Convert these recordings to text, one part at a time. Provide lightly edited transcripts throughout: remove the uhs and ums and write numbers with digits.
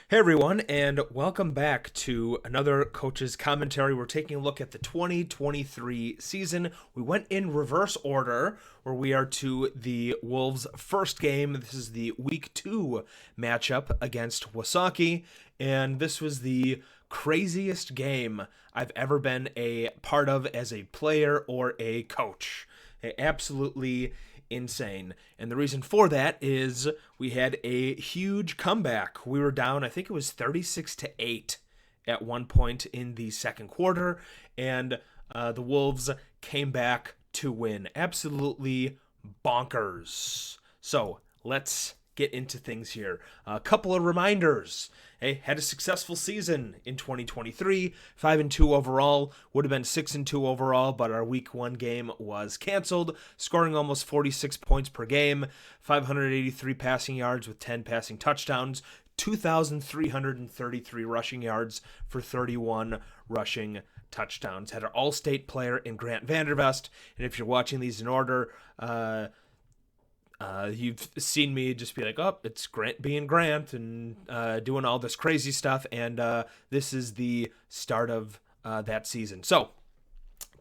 Hey everyone, and welcome back to another coach's commentary. We're taking a look at the 2023 season. We went in reverse order, where we are to the Wolves' first game. This is the Week 2 matchup against Wausaukee, and this was the craziest game I've ever been a part of as a player or a coach. Absolutely insane. And the reason for that is we had a huge comeback. We were down, I think it was 36-8 at one point in the second quarter, and the Wolves came back to win. Absolutely bonkers. So let's get into things here. A couple of reminders. Hey, had a successful season in 2023, 5-2 overall, would have been 6-2 overall, but our week 1 game was canceled, scoring almost 46 points per game, 583 passing yards with 10 passing touchdowns, 2,333 rushing yards for 31 rushing touchdowns. Had an all-state player in Grant Vandervest, and if you're watching these in order, you've seen me just be like, oh, it's Grant being Grant and doing all this crazy stuff, and this is the start of that season. So,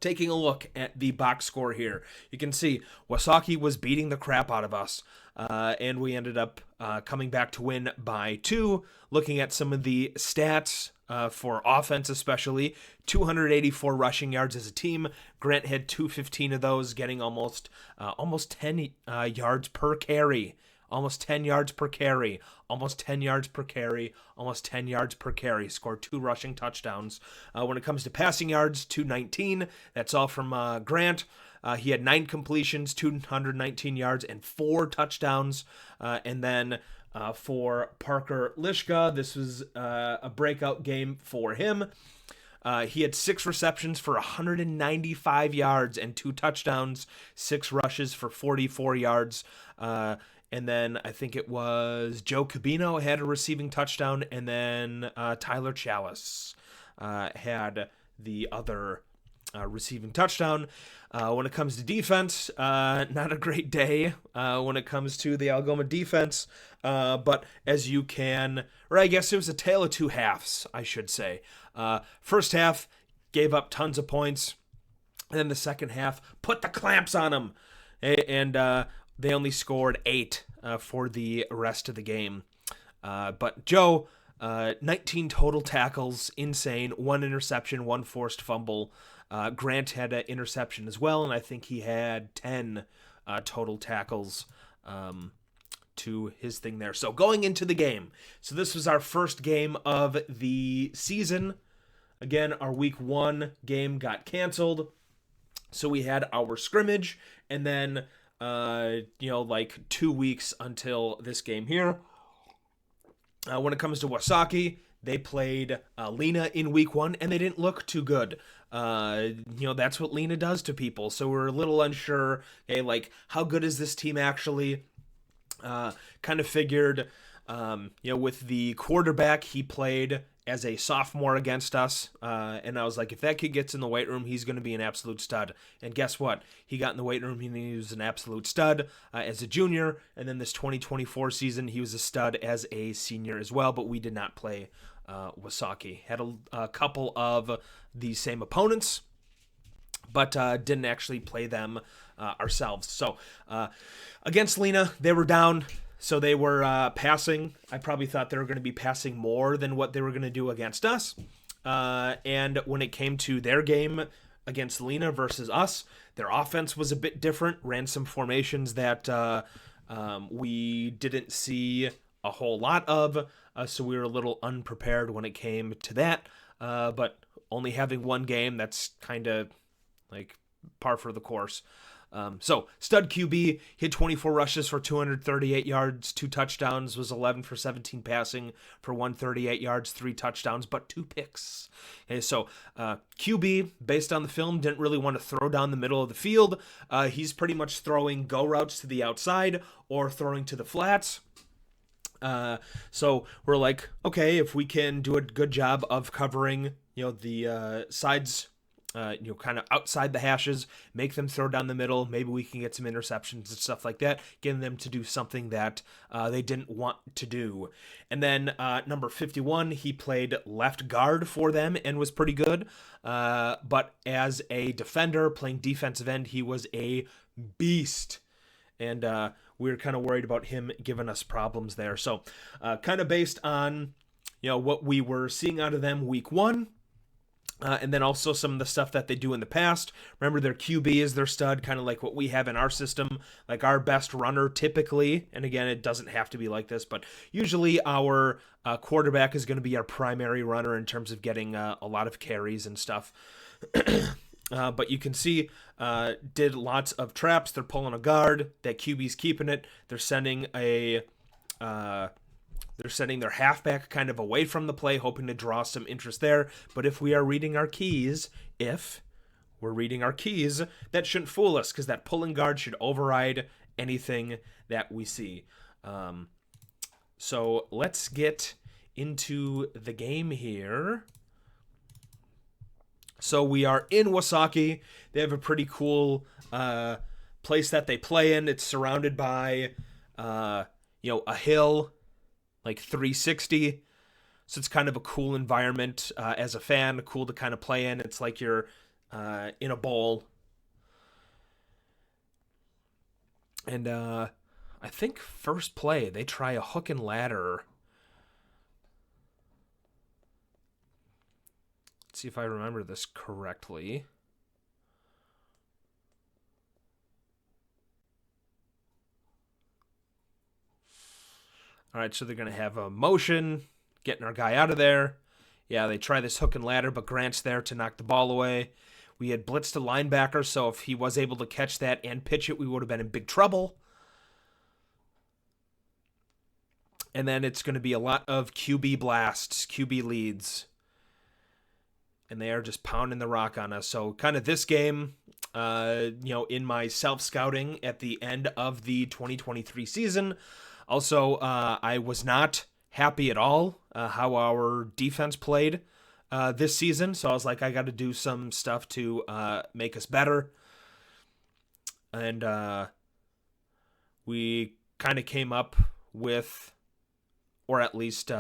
taking a look at the box score here, you can see Wausaukee was beating the crap out of us, and we ended up coming back to win by 2. Looking at some of the stats for offense especially, 284 rushing yards as a team. Grant had 215 of those, getting almost 10 yards per carry. Almost 10 yards per carry, almost 10 yards per carry, almost 10 yards per carry. Scored 2 rushing touchdowns. When it comes to passing yards, 219. That's all from Grant. He had 9 completions, 219 yards, and 4 touchdowns. And then for Parker Lishka, this was a breakout game for him. He had 6 receptions for 195 yards and 2 touchdowns, 6 rushes for 44 yards. And then I think it was Joe Cabino had a receiving touchdown, and then Tyler Chalice had the other receiving touchdown. When it comes to defense, not a great day when it comes to the Algoma defense, but as you can, or I guess it was a tale of two halves, I should say. First half gave up tons of points, and then the second half put the clamps on them, and they only scored 8 for the rest of the game. But Joe, 19 total tackles, insane. 1 interception, 1 forced fumble. Grant had an interception as well, and I think he had 10 total tackles to his thing there. So going into the game, so this was our first game of the season. Again, our week 1 game got canceled. So we had our scrimmage, and then like 2 weeks until this game here. When it comes to Wausaukee, they played Lena in week 1, and they didn't look too good. That's what Lena does to people. So we're a little unsure, how good is this team actually? Kind of figured, with the quarterback, he played as a sophomore against us, and I was like, if that kid gets in the weight room, he's going to be an absolute stud. And guess what? He got in the weight room, and he was an absolute stud as a junior, and then this 2024 season, he was a stud as a senior as well, but we did not play Wausaukee. Had a couple of the same opponents, but didn't actually play them ourselves. So against Lena, they were down. So they were passing. I probably thought they were going to be passing more than what they were going to do against us. And when it came to their game against Lena versus us, their offense was a bit different. Ran some formations that we didn't see a whole lot of. So we were a little unprepared when it came to that. But only having 1 game, that's kind of like par for the course. So stud QB, he had 24 rushes for 238 yards, 2 touchdowns, was 11 for 17 passing for 138 yards, 3 touchdowns, but 2 picks. Okay, so QB, based on the film, didn't really want to throw down the middle of the field. He's pretty much throwing go routes to the outside or throwing to the flats. So we're like, okay, if we can do a good job of covering, the sides kind of outside the hashes, make them throw down the middle. Maybe we can get some interceptions and stuff like that, getting them to do something that they didn't want to do. And then number 51, he played left guard for them and was pretty good. But as a defender, playing defensive end, he was a beast. And we were kind of worried about him giving us problems there. So kind of based on what we were seeing out of them week one, and then also some of the stuff that they do in the past. Remember, their QB is their stud, kind of like what we have in our system. Like our best runner typically, and again, it doesn't have to be like this, but usually our quarterback is going to be our primary runner in terms of getting a lot of carries and stuff. But you can see, did lots of traps. They're pulling a guard. That QB's keeping it. They're sending their halfback kind of away from the play, hoping to draw some interest there. But if we're reading our keys, that shouldn't fool us, because that pulling guard should override anything that we see. So let's get into the game here. So we are in Wausaukee. They have a pretty cool place that they play in. It's surrounded by a hill, like 360. So it's kind of a cool environment as a fan, cool to kind of play in. It's like you're in a bowl. And I think first play, they try a hook and ladder. Let's see if I remember this correctly. All right, so they're going to have a motion, getting our guy out of there. Yeah, they try this hook and ladder, but Grant's there to knock the ball away. We had blitzed a linebacker, so if he was able to catch that and pitch it, we would have been in big trouble. And then it's going to be a lot of QB blasts, QB leads. And they are just pounding the rock on us. So kind of this game, in my self-scouting at the end of the 2023 season. Also, I was not happy at all how our defense played this season. So I was like, I got to do some stuff to make us better. And we kind of came up with, or at least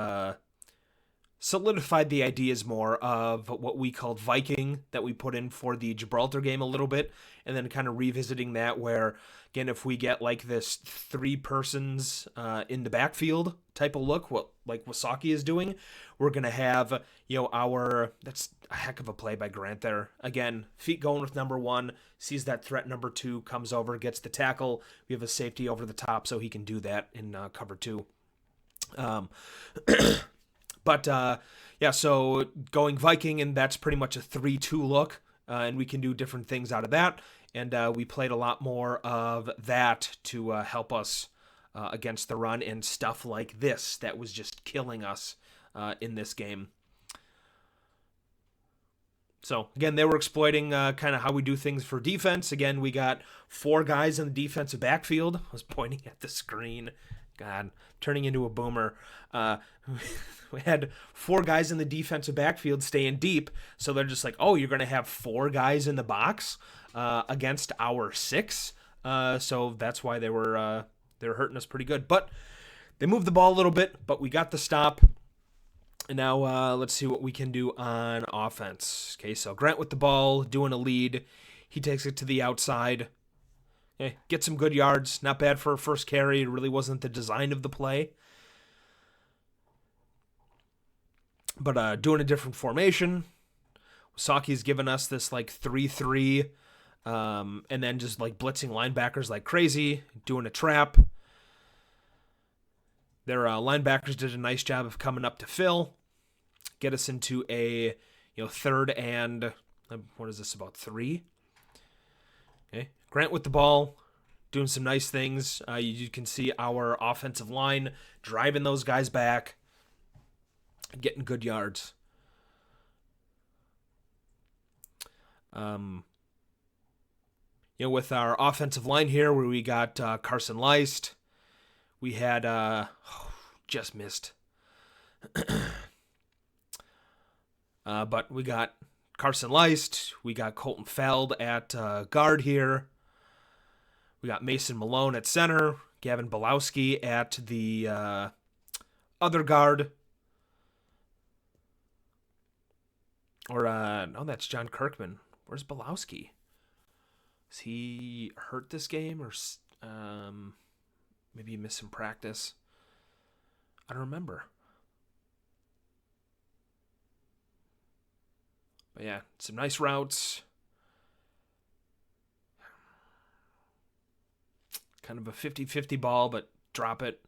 solidified the ideas more of what we called Viking that we put in for the Gibraltar game a little bit, and then kind of revisiting that where, again, if we get like this 3 persons in the backfield type of look, what like Wausaukee is doing, we're going to have, that's a heck of a play by Grant there. Again, feet going with number 1, sees that threat number 2, comes over, gets the tackle. We have a safety over the top so he can do that in cover 2. But, so going Viking, and that's pretty much a 3-2 look, and we can do different things out of that, and we played a lot more of that to help us against the run and stuff like this that was just killing us in this game. So, again, they were exploiting kind of how we do things for defense. Again, we got 4 guys in the defensive backfield. I was pointing at the screen. God, turning into a boomer. We had 4 guys in the defensive backfield staying deep, so they're just like, oh, you're going to have 4 guys in the box against our 6. So that's why they were hurting us pretty good. But they moved the ball a little bit, but we got the stop. And now let's see what we can do on offense. Okay, so Grant with the ball, doing a lead. He takes it to the outside. Okay, get some good yards. Not bad for a first carry. It really wasn't the design of the play. But doing a different formation. Wausaukee's given us this like 3-3, and then just like blitzing linebackers like crazy, doing a trap. Their linebackers did a nice job of coming up to fill, get us into a third and what is this, about 3? Okay, Grant with the ball, doing some nice things. You can see our offensive line driving those guys back, getting good yards. With our offensive line here, where we got Carson Leist, we had just missed. But we got Carson Leist. We got Colton Feld at guard here. We got Mason Malone at center. Gavin Belowski at the other guard. Or, no, that's John Kirkman. Where's Belowski? Is he hurt this game? Or maybe he missed some practice? I don't remember. But yeah, some nice routes. Kind of a 50-50 ball, but drop it.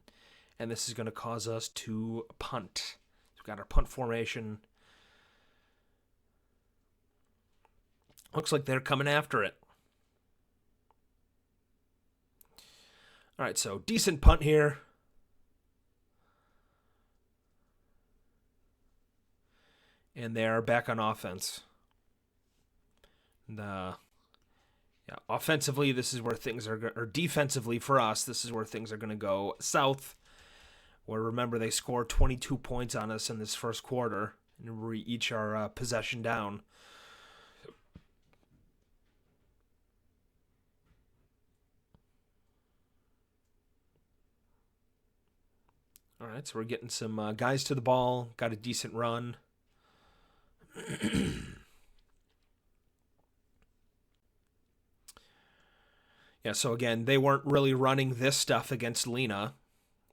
And this is going to cause us to punt. We've got our punt formation. Looks like they're coming after it. All right, so decent punt here. And they are back on offense. And, offensively, this is where things are, or defensively for us, this is where things are going to go south. Where, remember, they scored 22 points on us in this first quarter, and we each are possession down. All right, so we're getting some guys to the ball, got a decent run. Yeah, so again, they weren't really running this stuff against Lena.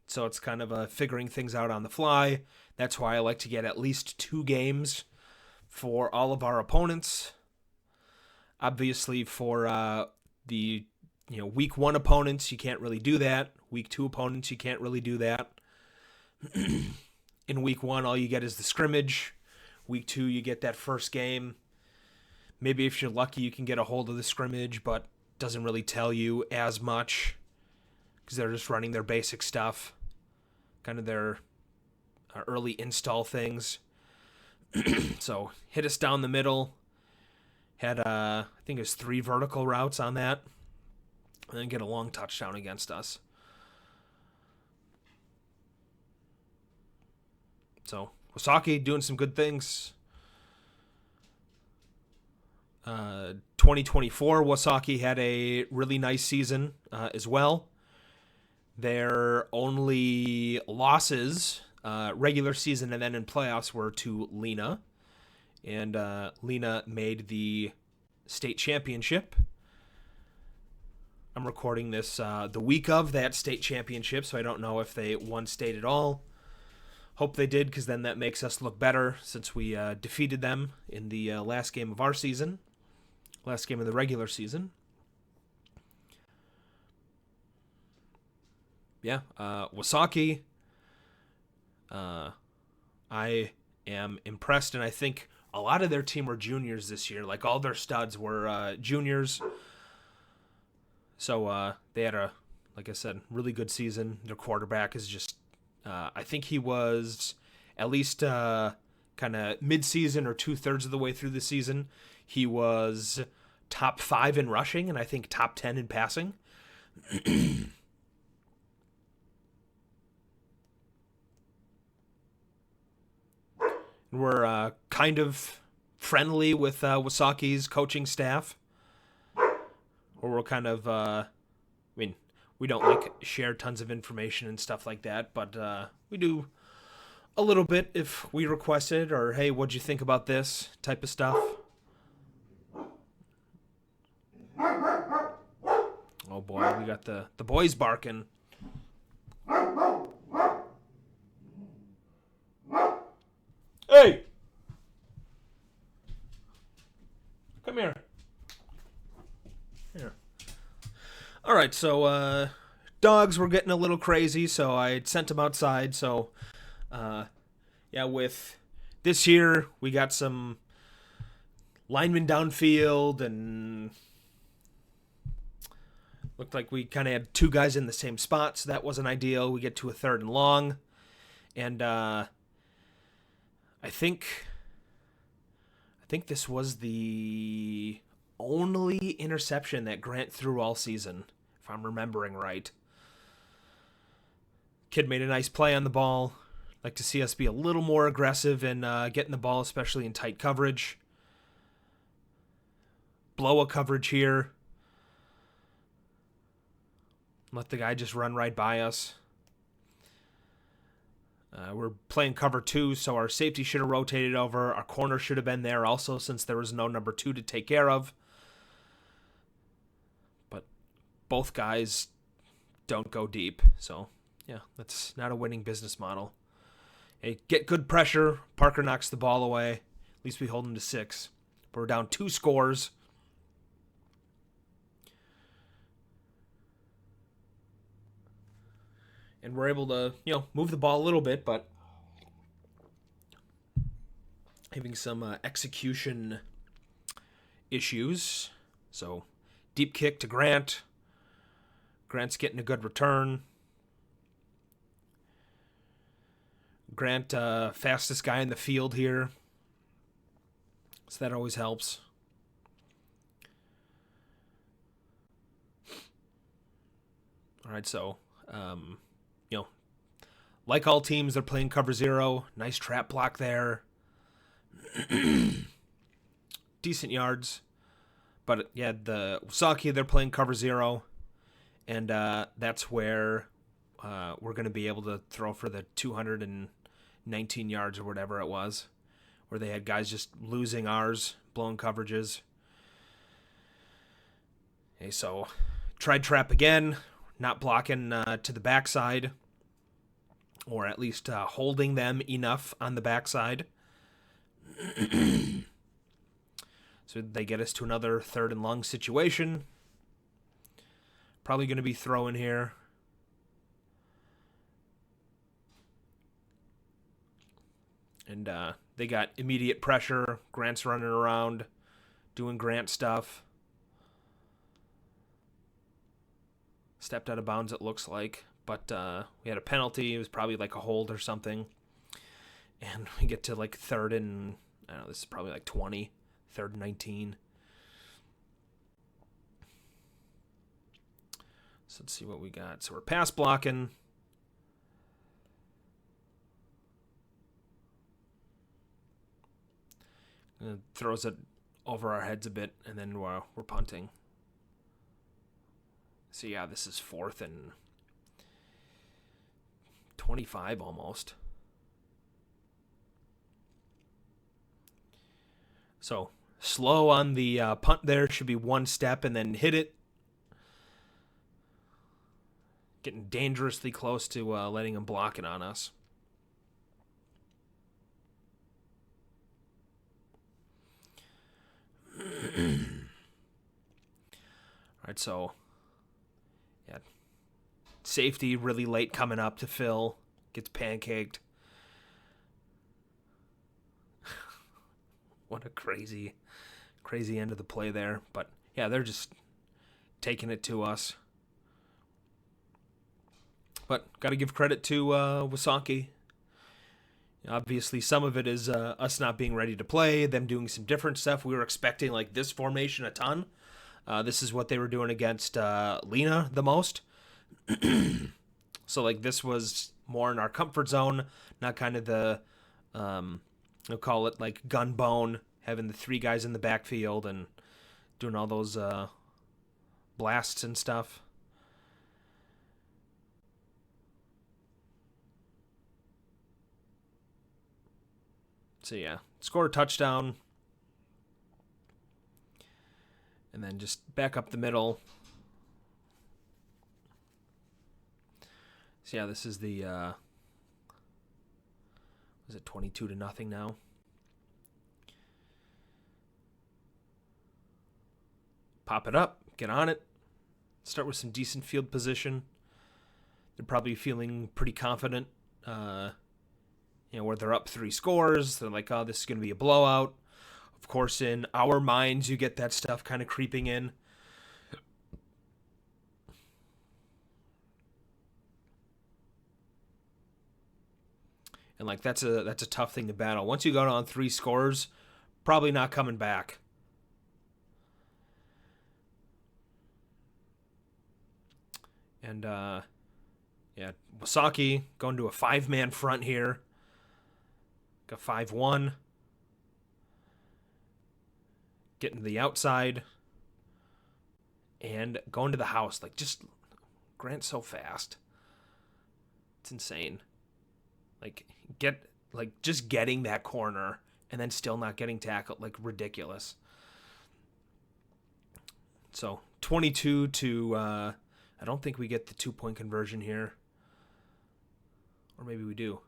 So it's kind of figuring things out on the fly. That's why I like to get at least 2 games for all of our opponents. Obviously, for the week 1 opponents, you can't really do that. Week 2 opponents, you can't really do that. In week 1, all you get is the scrimmage. Week 2, you get that first game. Maybe if you're lucky, you can get a hold of the scrimmage, but doesn't really tell you as much because they're just running their basic stuff, kind of their early install things. So hit us down the middle. Had, I think it was 3 vertical routes on that, and then get a long touchdown against us. So Wausaukee doing some good things. 2024, Wausaukee had a really nice season as well. Their only losses, regular season and then in playoffs, were to Lena. And Lena made the state championship. I'm recording this the week of that state championship, so I don't know if they won state at all. Hope they did, because then that makes us look better since we defeated them in the last game of our season. Last game of the regular season. Yeah, Wausaukee. I am impressed, and I think a lot of their team were juniors this year. Like, all their studs were juniors. So they had like I said, really good season. Their quarterback is just, I think he was at least kind of mid-season or 2/3 of the way through the season. He was top 5 in rushing, and I think top 10 in passing. We're kind of friendly with Wausaukee's coaching staff. Or we're kind of, we don't share tons of information and stuff like that, but we do a little bit if we request it, or hey, what'd you think about this type of stuff. Oh boy, we got the boys barking. Hey! Come here. Here. All right, so dogs were getting a little crazy, so I sent them outside. So, with this year, we got some linemen downfield, and looked like we kind of had 2 guys in the same spot, so that wasn't ideal. We get to a 3rd and long, and I think this was the only interception that Grant threw all season, if I'm remembering right. Kid made a nice play on the ball. Like to see us be a little more aggressive in getting the ball, especially in tight coverage. blow a coverage here. Let the guy just run right by us. We're playing cover 2, so our safety should have rotated over. Our corner should have been there also, since there was no number 2 to take care of. But both guys don't go deep. So, yeah, that's not a winning business model. Hey, get good pressure. Parker knocks the ball away. At least we hold him to 6. But we're down 2 scores. And we're able to, move the ball a little bit, but having some execution issues. So, deep kick to Grant. Grant's getting a good return. Grant, fastest guy in the field here. So that always helps. All right, so, like all teams, they're playing cover 0. Nice trap block there. Decent yards. But, yeah, the Wausaukee, they're playing cover 0. And that's where we're going to be able to throw for the 219 yards or whatever it was, where they had guys just losing ours, blowing coverages. Okay, so tried trap again, not blocking to the backside, or at least holding them enough on the backside. So they get us to another 3rd and long situation. Probably going to be throwing here. And they got immediate pressure. Grant's running around, doing Grant stuff. Stepped out of bounds, it looks like. But we had a penalty. It was probably like a hold or something. And we get to like 3rd and, I don't know, this is probably like 20. 3rd and 19. So let's see what we got. So we're pass blocking. Throws it over our heads a bit, and then we're punting. So yeah, this is 4th and 25 almost. So slow on the punt there. Should be 1 step and then hit it. Getting dangerously close to letting him block it on us. Alright, so yeah. Safety really late coming up to fill. Gets pancaked. What a crazy end of the play there. But yeah, they're just taking it to us. But got to give credit to Wausaukee. Obviously, some of it is us not being ready to play, them doing some different stuff. We were expecting like this formation a ton. This is what they were doing against Lena the most. So like this was more in our comfort zone, not kind of the, we'll call it like gun bone, having the 3 guys in the backfield and doing all those blasts and stuff. So yeah, score a touchdown. And then just back up the middle. So yeah, this is the, was it 22-0 now? Pop it up, get on it. Start with some decent field position. They're probably feeling pretty confident. Where they're up 3 scores. They're like, oh, this is going to be a blowout. Of course, in our minds, you get that stuff kind of creeping in. And like that's a tough thing to battle. Once you go down 3 scores, probably not coming back. And Wausaukee going to a 5-man front here. Got 5-1. Getting to the outside. and going to the house. Like, just Grant's so fast. It's insane. Just getting that corner and then still not getting tackled, like, ridiculous. So 22 to I don't think we get the 2-point conversion here. Or maybe we do.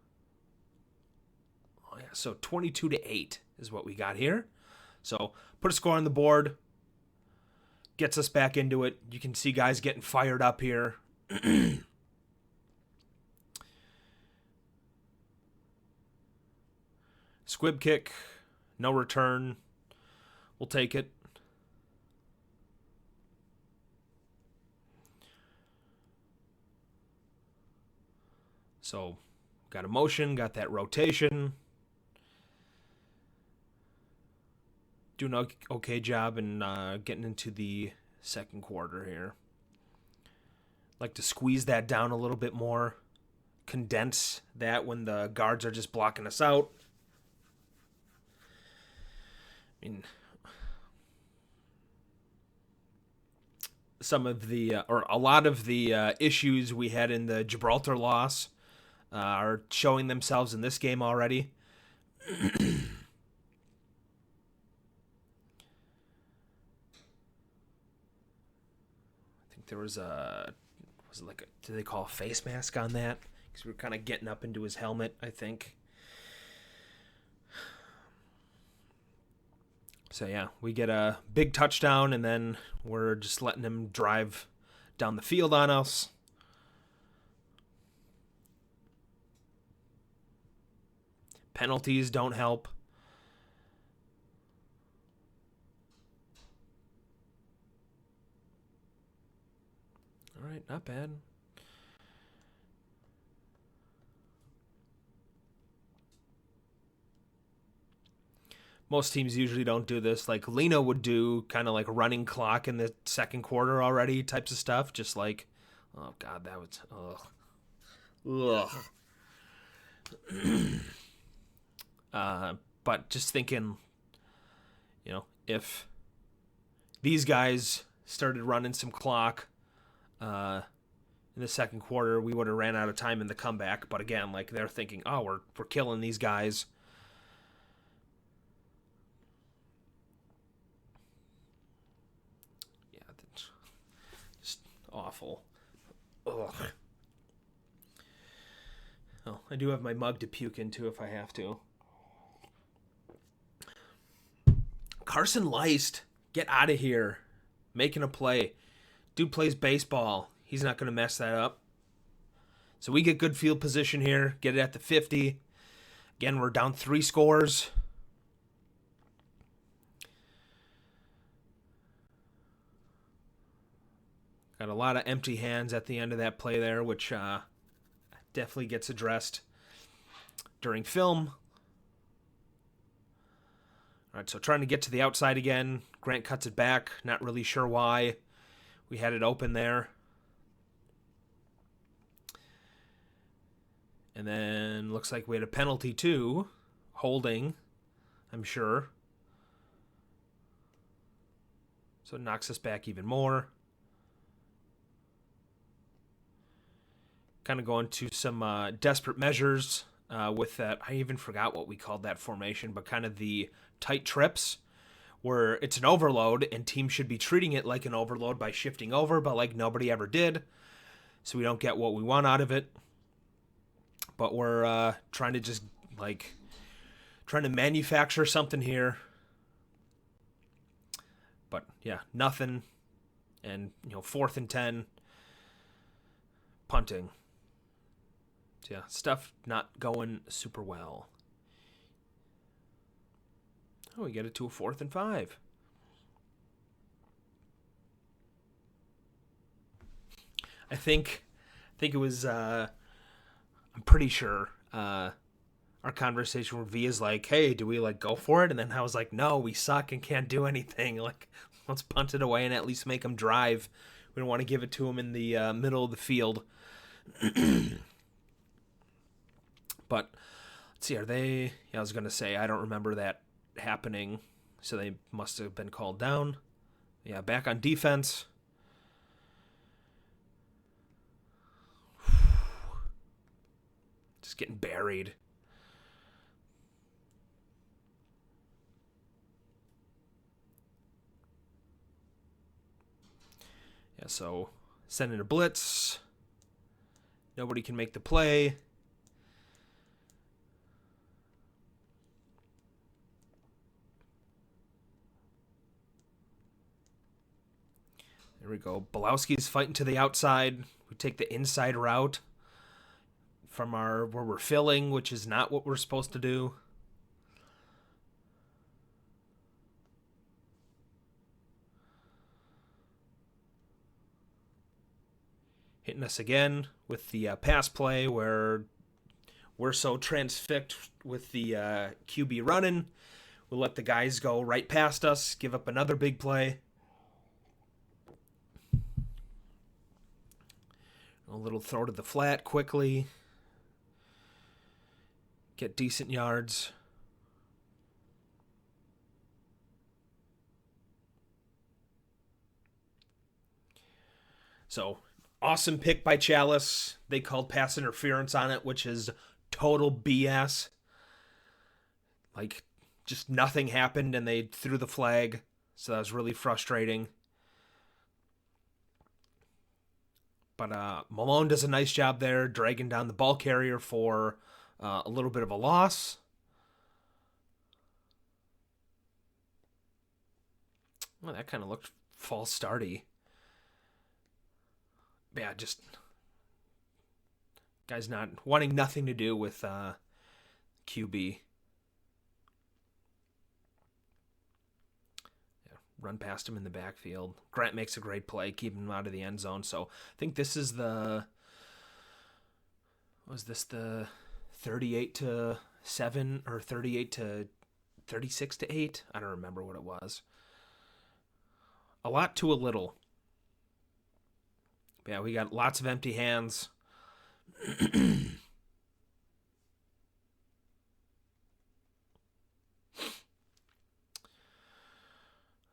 Oh yeah, so 22 to 8 is what we got here. So put a score on the board. Gets us back into it. You can see guys getting fired up here. Squib kick, no return. We'll take it. So, got a motion, got that rotation. Doing an okay job in getting into the second quarter here. Like to squeeze that down a little bit more. Condense that when the guards are just blocking us out. I mean, a lot of the issues we had in the Gibraltar loss are showing themselves in this game already. I think there was did they call a face mask on that? Because we were kind of getting up into his helmet, I think. So yeah, we get a big touchdown, and then we're just letting him drive down the field on us. Penalties don't help. All right, not bad. Most teams usually don't do this. Like Lena would do kind of like running clock in the second quarter already types of stuff. Just like, oh God, that was, ugh. But just thinking, if these guys started running some clock in the second quarter, we would have ran out of time in the comeback. But again, like they're thinking, oh, we're killing these guys. Awful. Ugh. Oh, I do have my mug to puke into if I have to. Carson Leist, get out of here. Making a play. Dude plays baseball. He's not going to mess that up. So we get good field position here. Get it at the 50. Again, we're down 3 scores. Got a lot of empty hands at the end of that play there, which definitely gets addressed during film. All right, so trying to get to the outside again. Grant cuts it back. Not really sure why. We had it open there. And then looks like we had a penalty too. Holding, I'm sure. So it knocks us back even more. Kind of going to some desperate measures with that. I even forgot what we called that formation, but kind of the tight trips where it's an overload and teams should be treating it like an overload by shifting over, but like nobody ever did. So we don't get what we want out of it. But we're trying to manufacture something here. But yeah, nothing. And 4th and 10, punting. So yeah, stuff not going super well. Oh, we get it to a 4th and 5. I think it was. I'm pretty sure our conversation with V is like, "Hey, do we go for it?" And then I was like, "No, we suck and can't do anything. Let's punt it away and at least make them drive. We don't want to give it to them in the middle of the field." But let's see, are they? Yeah, I was gonna say I don't remember that happening, so they must have been called down. Yeah, back on defense. Just getting buried. Yeah, so sending a blitz. Nobody can make the play. There we go. Belowski's fighting to the outside. We take the inside route from where we're filling, which is not what we're supposed to do. Hitting us again with the pass play where we're so transfixed with the QB running. We'll let the guys go right past us, give up another big play. A little throw to the flat quickly. Get decent yards. So, awesome pick by Chalice. They called pass interference on it, which is total BS. Like, just nothing happened and they threw the flag. So that was really frustrating. But Malone does a nice job there, dragging down the ball carrier for a little bit of a loss. Well, that kind of looked false starty. Yeah, just guys not wanting nothing to do with QB. Run past him in the backfield. Grant makes a great play, keeping him out of the end zone. So I think this is the 38-7 or 36-8? I don't remember what it was. A lot to a little. Yeah, we got lots of empty hands.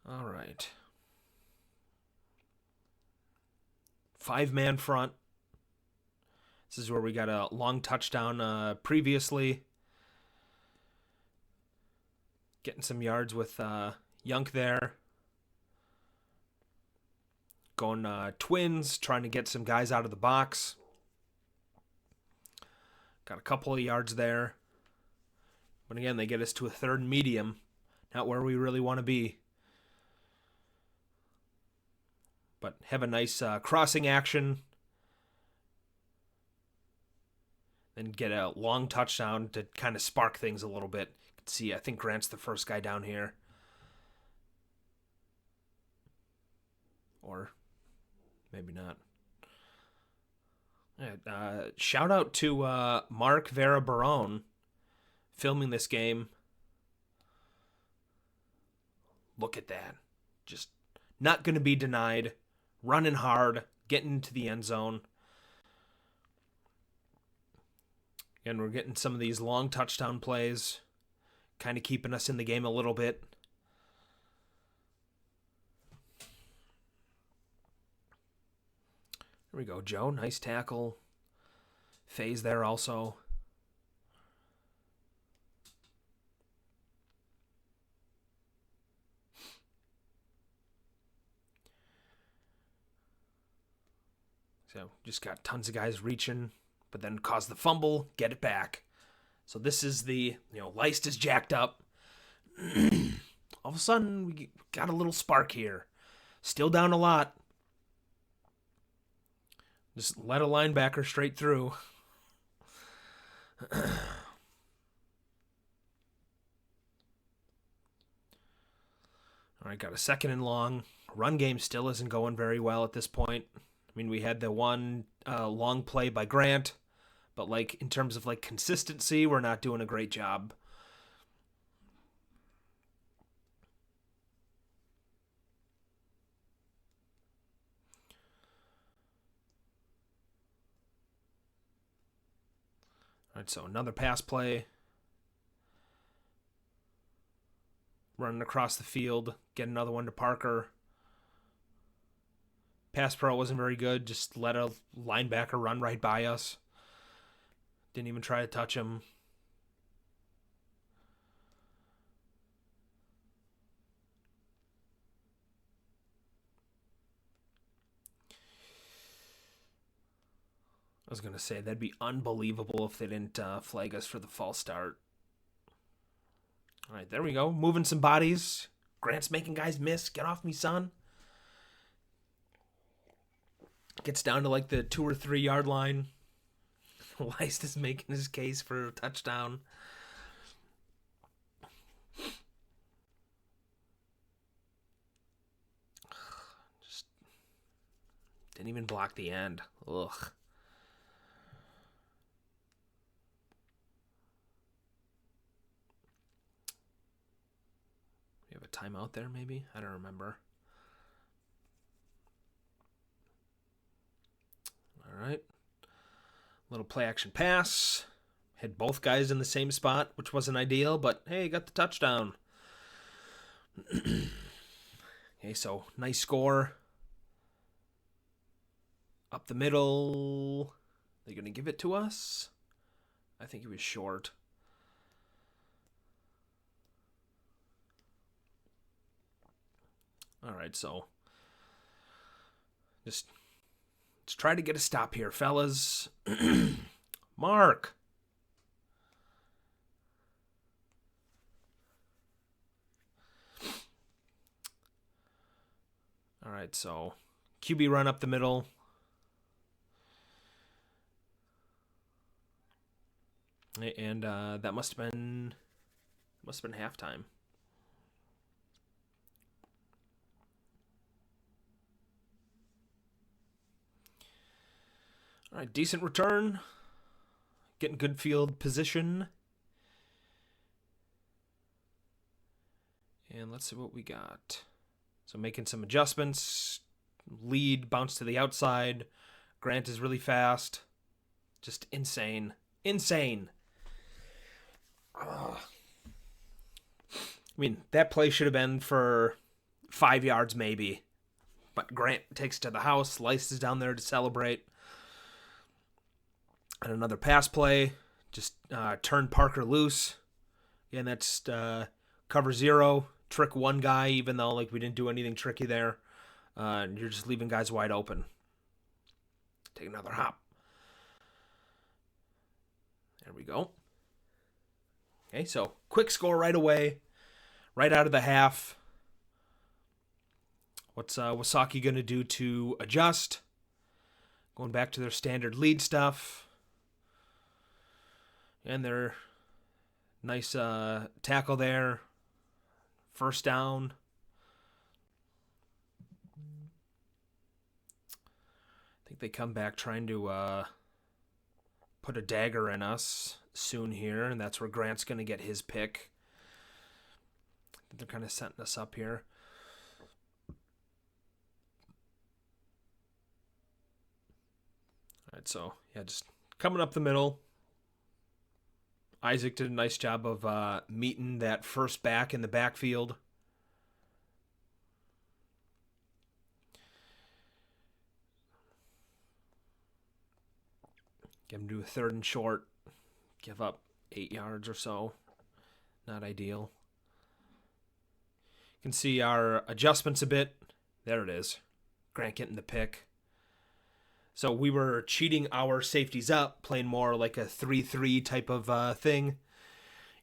All right. 5-man front. This is where we got a long touchdown previously. Getting some yards with Yunk there. Going twins, trying to get some guys out of the box. Got a couple of yards there. But again, they get us to a 3rd and medium. Not where we really want to be. But have a nice crossing action. Then get a long touchdown to kind of spark things a little bit. You can see, I think Grant's the first guy down here. Or maybe not. Shout out to Mark Vera Barone filming this game. Look at that. Just not going to be denied. Running hard. Getting into the end zone. And we're getting some of these long touchdown plays. Kind of keeping us in the game a little bit. There we go, Joe. Nice tackle. Phase there also. So just got tons of guys reaching, but then cause the fumble, get it back. So this is the, Leist is jacked up. All of a sudden, we got a little spark here. Still down a lot. Just let a linebacker straight through. All right, got a 2nd and long. Run game still isn't going very well at this point. I mean, we had the one long play by Grant, but in terms of consistency, we're not doing a great job. All right, so another pass play. Running across the field. Get another one to Parker. Pass pro wasn't very good. Just let a linebacker run right by us. Didn't even try to touch him. I was going to say, that'd be unbelievable if they didn't flag us for the false start. All right, there we go. Moving some bodies. Grant's making guys miss. Get off me, son. Gets down to like the 2 or 3 yard line. Leist is making his case for a touchdown. Just didn't even block the end. Ugh. We have a timeout there, maybe? I don't remember. All right. Little play action pass. Had both guys in the same spot, which wasn't ideal, but hey, got the touchdown. Okay, so nice score. Up the middle. They're going to give it to us? I think he was short. All right, so just let's try to get a stop here, fellas. Mark. All right, so QB run up the middle. And that must have been halftime. All right, decent return. Getting good field position. And let's see what we got. So making some adjustments. Lead, bounce to the outside. Grant is really fast. Just insane. Insane. Ugh. I mean, that play should have been for 5 yards maybe. But Grant takes it to the house. Leist is down there to celebrate. And another pass play. Just turn Parker loose. And that's cover 0. Trick one guy, even though like we didn't do anything tricky there. And you're just leaving guys wide open. Take another hop. There we go. Okay, so quick score right away. Right out of the half. What's Wausaukee going to do to adjust? Going back to their standard lead stuff. And their nice tackle there. First down. I think they come back trying to put a dagger in us soon here, and that's where Grant's going to get his pick. They're kind of setting us up here. All right, so yeah, just coming up the middle. Isaac did a nice job of meeting that first back in the backfield. Get him to a 3rd and short. Give up 8 yards or so. Not ideal. You can see our adjustments a bit. There it is. Grant getting the pick. So we were cheating our safeties up, playing more like a 3-3 type of thing.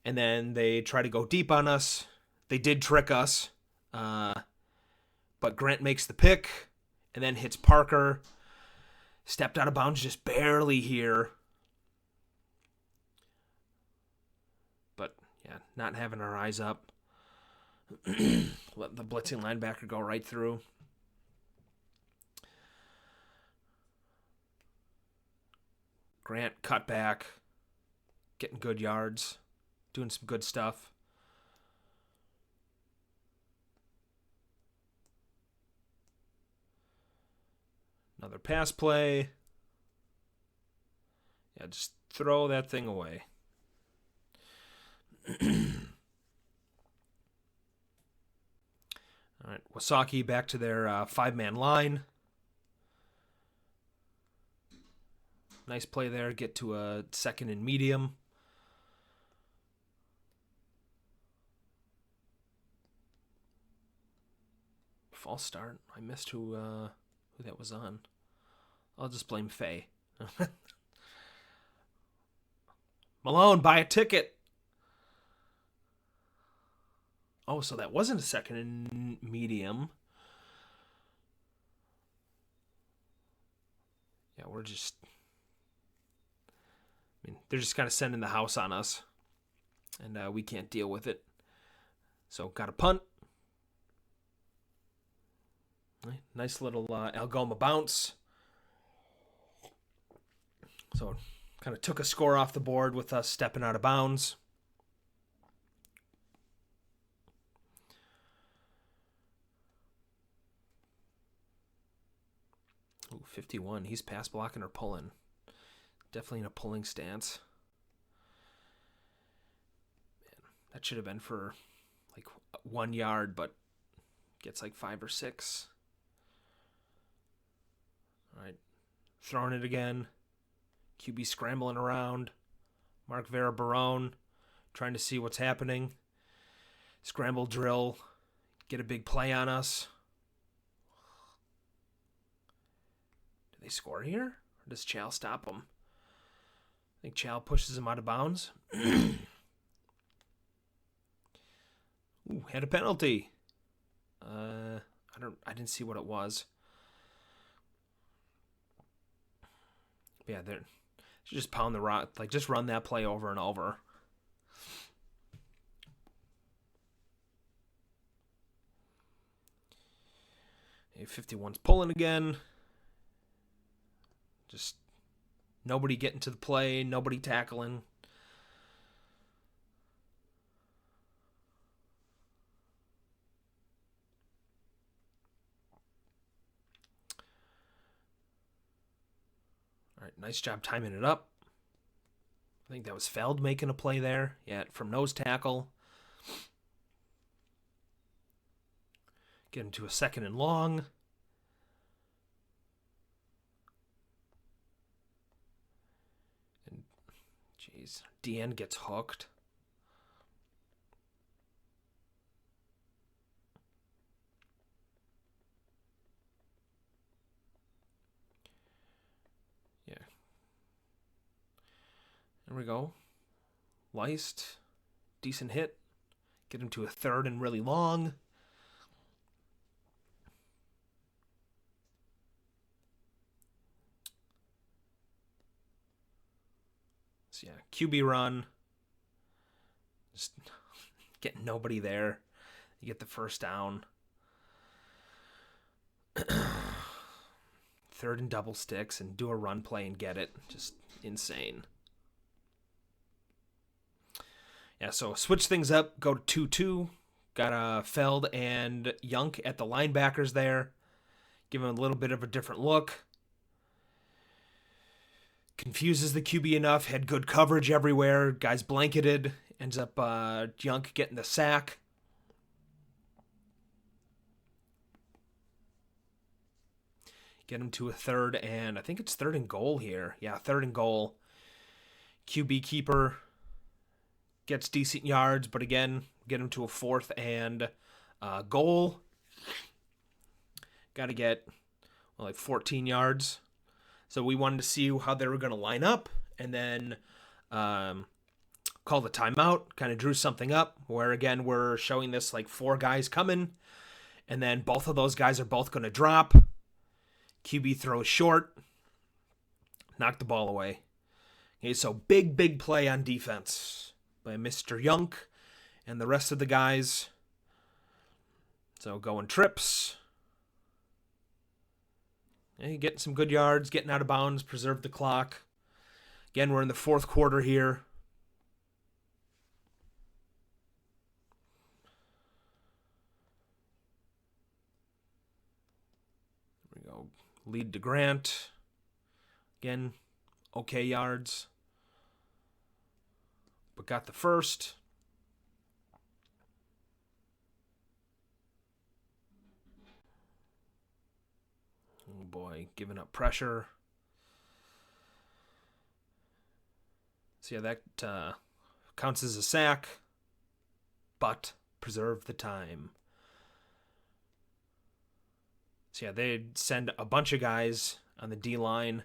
And then they try to go deep on us. They did trick us. But Grant makes the pick and then hits Parker. Stepped out of bounds just barely here. But, yeah, not having our eyes up. Let the blitzing linebacker go right through. Grant cut back. Getting good yards. Doing some good stuff. Another pass play. Yeah, just throw that thing away. All right, Wausaukee back to their 5-man line. Nice play there. Get to a second and medium. False start. I missed who that was on. I'll just blame Faye. Malone, buy a ticket. Oh, so that wasn't a second and medium. Yeah, we're just... I mean, they're just kind of sending the house on us. And we can't deal with it. So, got a punt. Nice little Algoma bounce. So, kind of took a score off the board with us stepping out of bounds. Ooh, 51. He's pass blocking or pulling. Definitely in a pulling stance. Man, that should have been for like 1 yard, but gets like 5 or 6. All right. Throwing it again. QB scrambling around. Mark Vera Barone trying to see what's happening. Scramble drill. Get a big play on us. Do they score here? Or does Chow stop them? I think Chow pushes him out of bounds. Ooh, had a penalty. I didn't see what it was. Yeah, they're just pound the rock, like just run that play over and over. A 51's pulling again. Just nobody getting to the play, nobody tackling. All right, nice job timing it up. I think that was Feld making a play there. Yeah, from nose tackle. Get him to a second and long. And, jeez, DN gets hooked. Yeah. There we go. Leist. Decent hit. Get him to a third and really long. So yeah, QB run. Just getting nobody there. You get the first down. Third and double sticks and do a run play and get it. Just insane. Yeah, so switch things up. Go to 2-2. Got Feld and Yunk at the linebackers there. Give him a little bit of a different look. Confuses the QB enough. Had good coverage everywhere. Guys blanketed. Ends up Yunk getting the sack. Get him to a third, and I think it's third and goal here. Yeah, third and goal. QB keeper gets decent yards, but again, get him to a fourth and goal. Got to get like 14 yards. So we wanted to see how they were going to line up, and then call the timeout. Kind of drew something up where, again, we're showing this like 4 guys coming, and then both of those guys are both going to drop. QB throws short. Knock the ball away. Okay, so big play on defense by Mr. Yunk and the rest of the guys. So going trips. Yeah, getting some good yards, getting out of bounds, preserve the clock. Again, we're in the fourth quarter here. There we go. Lead to Grant. Again, okay yards. But got the first. Oh boy, giving up pressure. So yeah, that counts as a sack, but preserve the time. So yeah, they send a bunch of guys on the D line.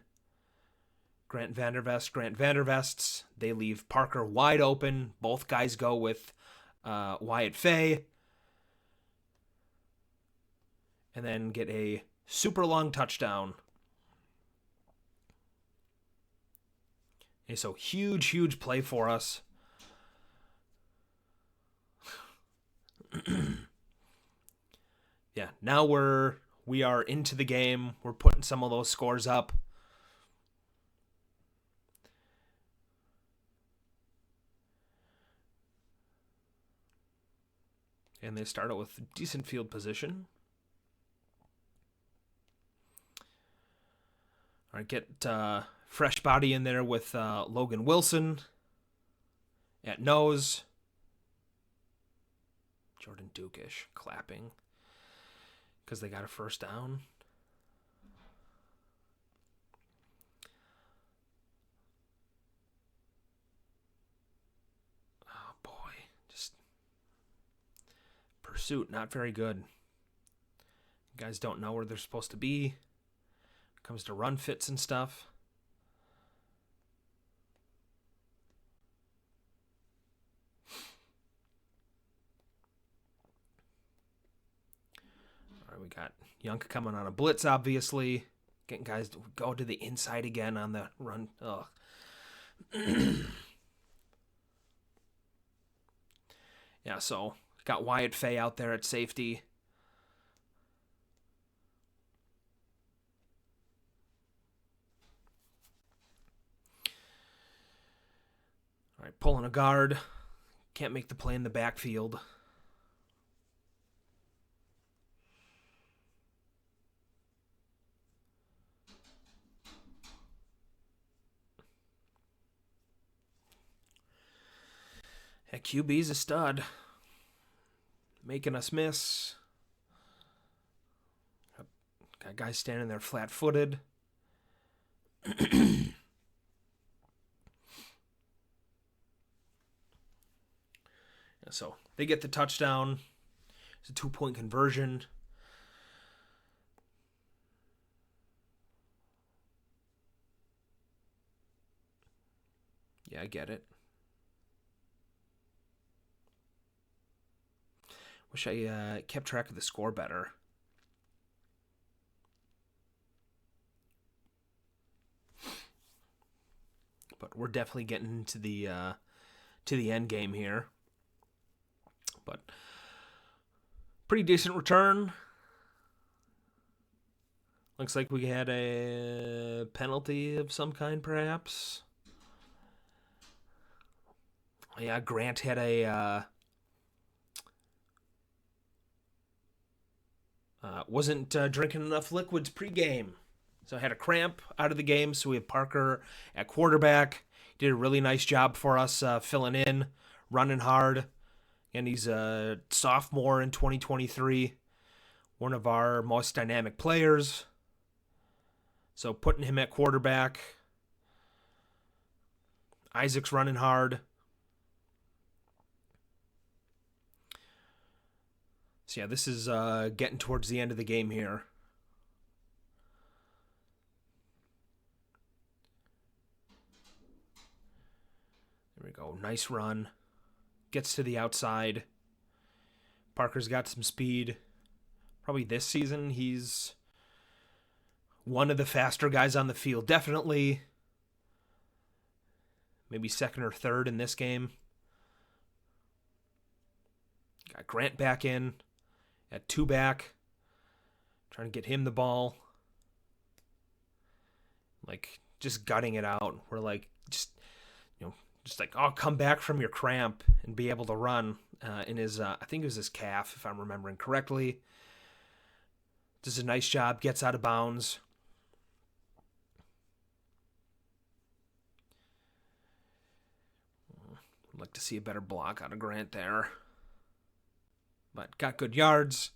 Grant Vandervests. They leave Parker wide open. Both guys go with Wyatt Fay. And then get a super long touchdown. And so huge play for us. Yeah, now we are into the game. We're putting some of those scores up. And they start out with decent field position. All right, get fresh body in there with Logan Wilson at nose. Jordan Dukish clapping because they got a first down. Oh, boy. Just pursuit, not very good. Guys don't know where they're supposed to be. Comes to run fits and stuff. All right, we got Young coming on a blitz, obviously. Getting guys to go to the inside again on the run. Ugh. Yeah, so got Wyatt Fay out there at safety. All right, pulling a guard. Can't make the play in the backfield. That QB's a stud. Making us miss. Got guys standing there flat-footed. So they get the touchdown. It's a 2-point conversion. Yeah, I get it. Wish I kept track of the score better. But we're definitely getting to the end game here. But pretty decent return. Looks like we had a penalty of some kind, perhaps. Yeah, Grant had a wasn't drinking enough liquids pregame. So I had a cramp out of the game. So we have Parker at quarterback. Did a really nice job for us filling in, running hard. And he's a sophomore in 2023. One of our most dynamic players. So putting him at quarterback. Isaac's running hard. So yeah, this is getting towards the end of the game here. There we go. Nice run. Gets to the outside. Parker's got some speed. Probably this season, he's one of the faster guys on the field. Definitely maybe second or third in this game. Got Grant back in at 2 back. Trying to get him the ball. Like, just gutting it out. We're like, just like, oh, come back from your cramp and be able to run in his, I think it was his calf, if I'm remembering correctly. Does a nice job, gets out of bounds. I'd like to see a better block out of Grant there. But got good yards.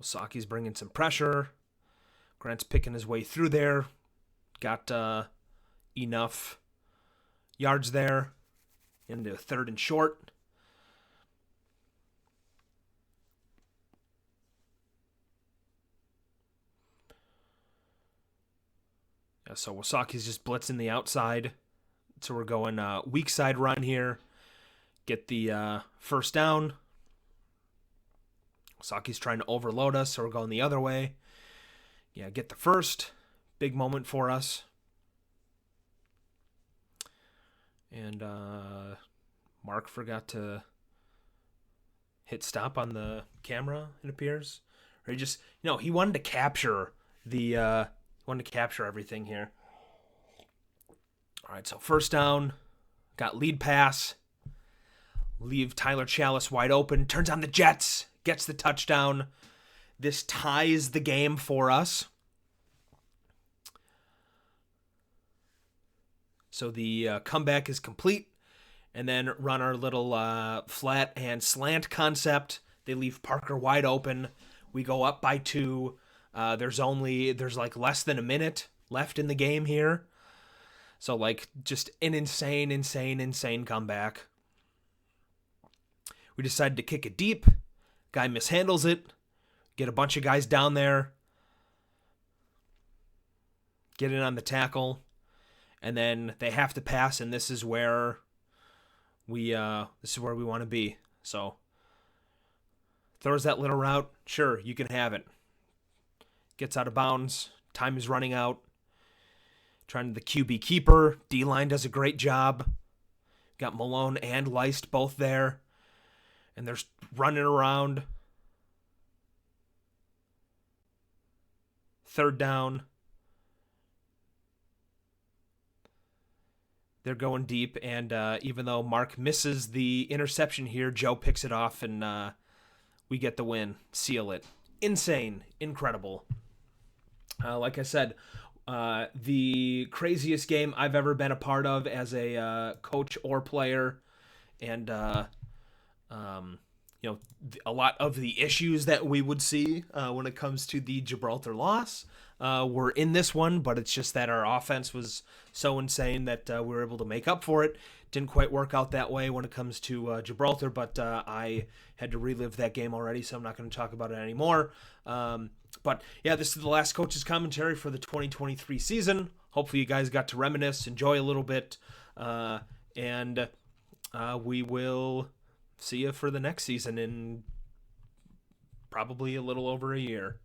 Wausaukee's bringing some pressure. Grant's picking his way through there. Got enough yards there into 3rd and short. Yeah, so Wausaukee's just blitzing the outside. So we're going weak side run here. Get the first down. Wasaukee's trying to overload us, so we're going the other way. Yeah, get the first. Big moment for us. And Mark forgot to hit stop on the camera, it appears. Or he wanted to capture everything here. All right, so first down. Got lead pass. Leave Tyler Chalice wide open. Turns on the Jets. Gets the touchdown. This ties the game for us. So the comeback is complete. And then run our little flat and slant concept. They leave Parker wide open. We go up by 2. There's like less than a minute left in the game here. So like just an insane comeback. We decide to kick it deep. Guy mishandles it. Get a bunch of guys down there. Get in on the tackle. And then they have to pass, and this is where we want to be. So throws that little route. Sure, you can have it. Gets out of bounds. Time is running out. Trying to the QB keeper. D-line does a great job. Got Malone and Leist both there. And they're running around. 3rd down. They're going deep, and even though Mark misses the interception here, Joe picks it off, and we get the win. Seal it. Insane. Incredible. Like I said, the craziest game I've ever been a part of as a coach or player, and a lot of the issues that we would see when it comes to the Gibraltar loss were in this one, but it's just that our offense was so insane that we were able to make up for it. Didn't quite work out that way when it comes to Gibraltar, but I had to relive that game already, so I'm not going to talk about it anymore. But yeah, this is the last coach's commentary for the 2023 season. Hopefully you guys got to reminisce, enjoy a little bit, and we will see you for the next season in probably a little over a year.